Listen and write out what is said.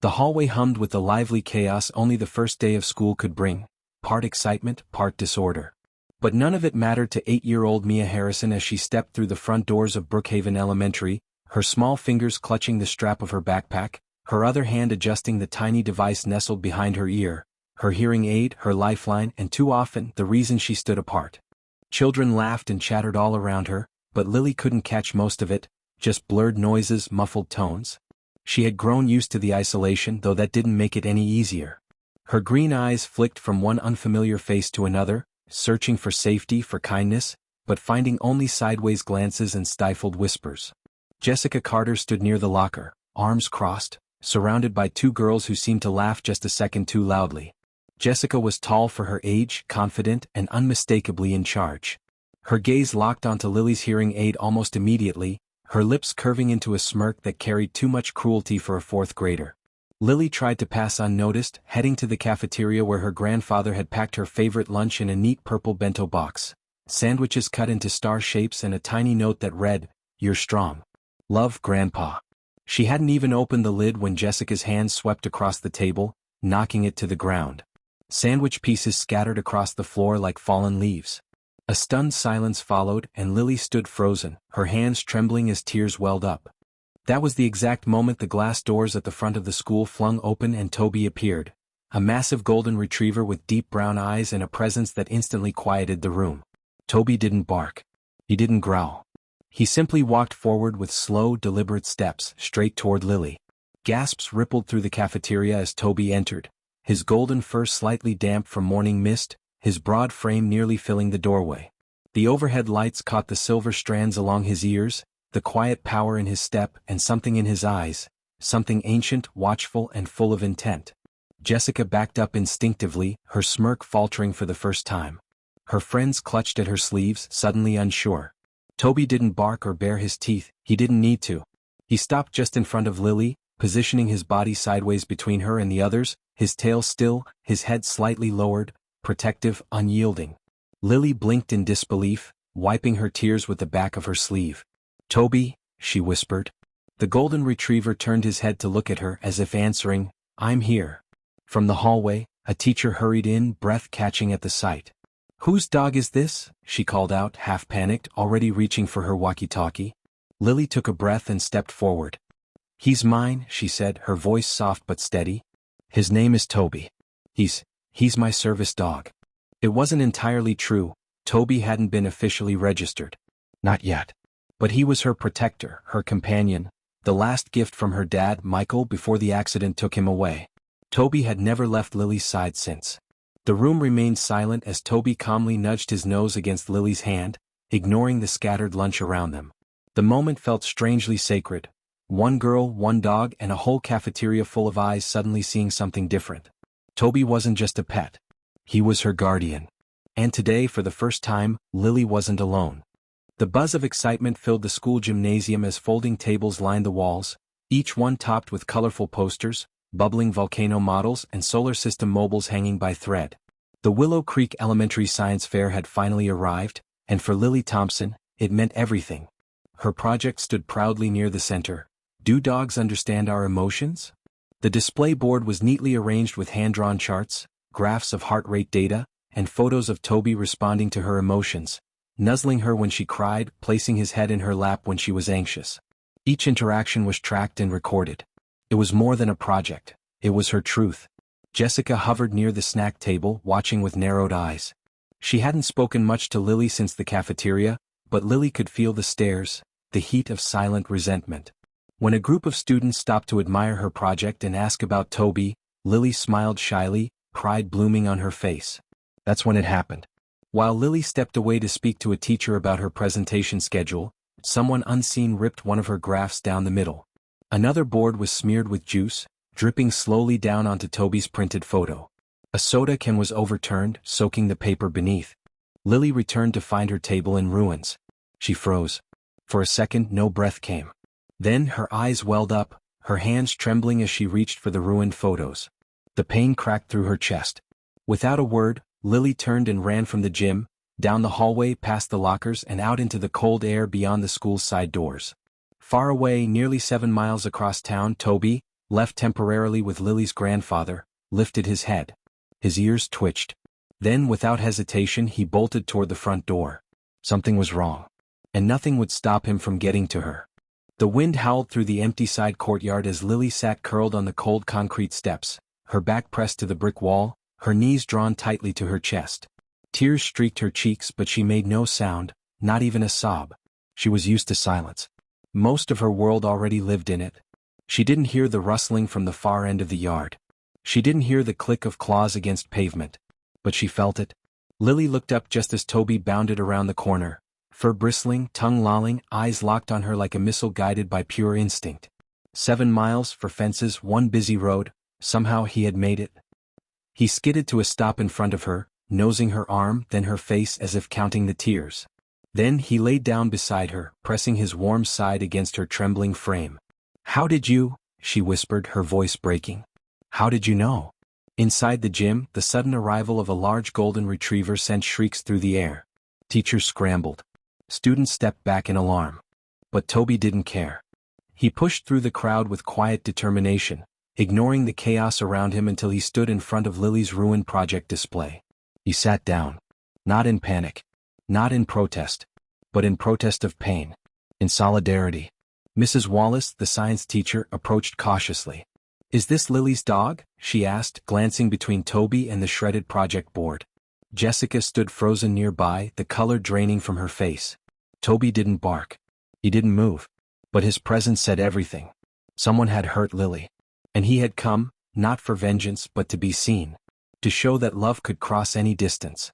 The hallway hummed with the lively chaos only the first day of school could bring, part excitement, part disorder. But none of it mattered to 8-year-old Mia Harrison as she stepped through the front doors of Brookhaven Elementary, her small fingers clutching the strap of her backpack, her other hand adjusting the tiny device nestled behind her ear, her hearing aid, her lifeline, and too often, the reason she stood apart. Children laughed and chattered all around her, but Lily couldn't catch most of it, just blurred noises, muffled tones. She had grown used to the isolation, though that didn't make it any easier. Her green eyes flicked from one unfamiliar face to another, searching for safety, for kindness, but finding only sideways glances and stifled whispers. Jessica Carter stood near the locker, arms crossed, surrounded by two girls who seemed to laugh just a second too loudly. Jessica was tall for her age, confident, and unmistakably in charge. Her gaze locked onto Lily's hearing aid almost immediately, her lips curving into a smirk that carried too much cruelty for a fourth grader. Lily tried to pass unnoticed, heading to the cafeteria where her grandfather had packed her favorite lunch in a neat purple bento box. Sandwiches cut into star shapes and a tiny note that read, "You're strong. Love, Grandpa." She hadn't even opened the lid when Jessica's hand swept across the table, knocking it to the ground. Sandwich pieces scattered across the floor like fallen leaves. A stunned silence followed, and Lily stood frozen, her hands trembling as tears welled up. That was the exact moment the glass doors at the front of the school flung open and Toby appeared, a massive golden retriever with deep brown eyes and a presence that instantly quieted the room. Toby didn't bark. He didn't growl. He simply walked forward with slow, deliberate steps, straight toward Lily. Gasps rippled through the cafeteria as Toby entered, his golden fur slightly damp from morning mist, his broad frame nearly filling the doorway. The overhead lights caught the silver strands along his ears, the quiet power in his step, and something in his eyes, something ancient, watchful, and full of intent. Jessica backed up instinctively, her smirk faltering for the first time. Her friends clutched at her sleeves, suddenly unsure. Toby didn't bark or bare his teeth, he didn't need to. He stopped just in front of Lily, positioning his body sideways between her and the others, his tail still, his head slightly lowered, protective, unyielding. Lily blinked in disbelief, wiping her tears with the back of her sleeve. "Toby," she whispered. The golden retriever turned his head to look at her as if answering, "I'm here." From the hallway, a teacher hurried in, breath catching at the sight. "Whose dog is this?" she called out, half panicked, already reaching for her walkie-talkie. Lily took a breath and stepped forward. "He's mine," she said, her voice soft but steady. "His name is Toby. He's my service dog." It wasn't entirely true. Toby hadn't been officially registered. Not yet. But he was her protector, her companion, the last gift from her dad, Michael, before the accident took him away. Toby had never left Lily's side since. The room remained silent as Toby calmly nudged his nose against Lily's hand, ignoring the scattered lunch around them. The moment felt strangely sacred. One girl, one dog, and a whole cafeteria full of eyes suddenly seeing something different. Toby wasn't just a pet. He was her guardian. And today, for the first time, Lily wasn't alone. The buzz of excitement filled the school gymnasium as folding tables lined the walls, each one topped with colorful posters, bubbling volcano models, and solar system mobiles hanging by thread. The Willow Creek Elementary Science Fair had finally arrived, and for Lily Thompson, it meant everything. Her project stood proudly near the center. "Do dogs understand our emotions?" The display board was neatly arranged with hand-drawn charts, graphs of heart rate data, and photos of Toby responding to her emotions, nuzzling her when she cried, placing his head in her lap when she was anxious. Each interaction was tracked and recorded. It was more than a project, it was her truth. Jessica hovered near the snack table, watching with narrowed eyes. She hadn't spoken much to Lily since the cafeteria, but Lily could feel the stares, the heat of silent resentment. When a group of students stopped to admire her project and ask about Toby, Lily smiled shyly, pride blooming on her face. That's when it happened. While Lily stepped away to speak to a teacher about her presentation schedule, someone unseen ripped one of her graphs down the middle. Another board was smeared with juice, dripping slowly down onto Toby's printed photo. A soda can was overturned, soaking the paper beneath. Lily returned to find her table in ruins. She froze. For a second, no breath came. Then her eyes welled up, her hands trembling as she reached for the ruined photos. The pain cracked through her chest. Without a word, Lily turned and ran from the gym, down the hallway past the lockers and out into the cold air beyond the school's side doors. Far away, nearly 7 miles across town, Toby, left temporarily with Lily's grandfather, lifted his head. His ears twitched. Then without hesitation he bolted toward the front door. Something was wrong. And nothing would stop him from getting to her. The wind howled through the empty side courtyard as Lily sat curled on the cold concrete steps, her back pressed to the brick wall, her knees drawn tightly to her chest. Tears streaked her cheeks but she made no sound, not even a sob. She was used to silence. Most of her world already lived in it. She didn't hear the rustling from the far end of the yard. She didn't hear the click of claws against pavement. But she felt it. Lily looked up just as Toby bounded around the corner, fur bristling, tongue lolling, eyes locked on her like a missile guided by pure instinct. 7 miles for fences, one busy road, somehow he had made it. He skidded to a stop in front of her, nosing her arm, then her face as if counting the tears. Then he laid down beside her, pressing his warm side against her trembling frame. "How did you?" she whispered, her voice breaking. "How did you know?" Inside the gym, the sudden arrival of a large golden retriever sent shrieks through the air. Teachers scrambled. Students stepped back in alarm. But Toby didn't care. He pushed through the crowd with quiet determination, ignoring the chaos around him until he stood in front of Lily's ruined project display. He sat down. Not in panic. Not in protest. But in protest of pain. In solidarity. Mrs. Wallace, the science teacher, approached cautiously. "Is this Lily's dog?" she asked, glancing between Toby and the shredded project board. Jessica stood frozen nearby, the color draining from her face. Toby didn't bark. He didn't move. But his presence said everything. Someone had hurt Lily. And he had come, not for vengeance but to be seen. To show that love could cross any distance.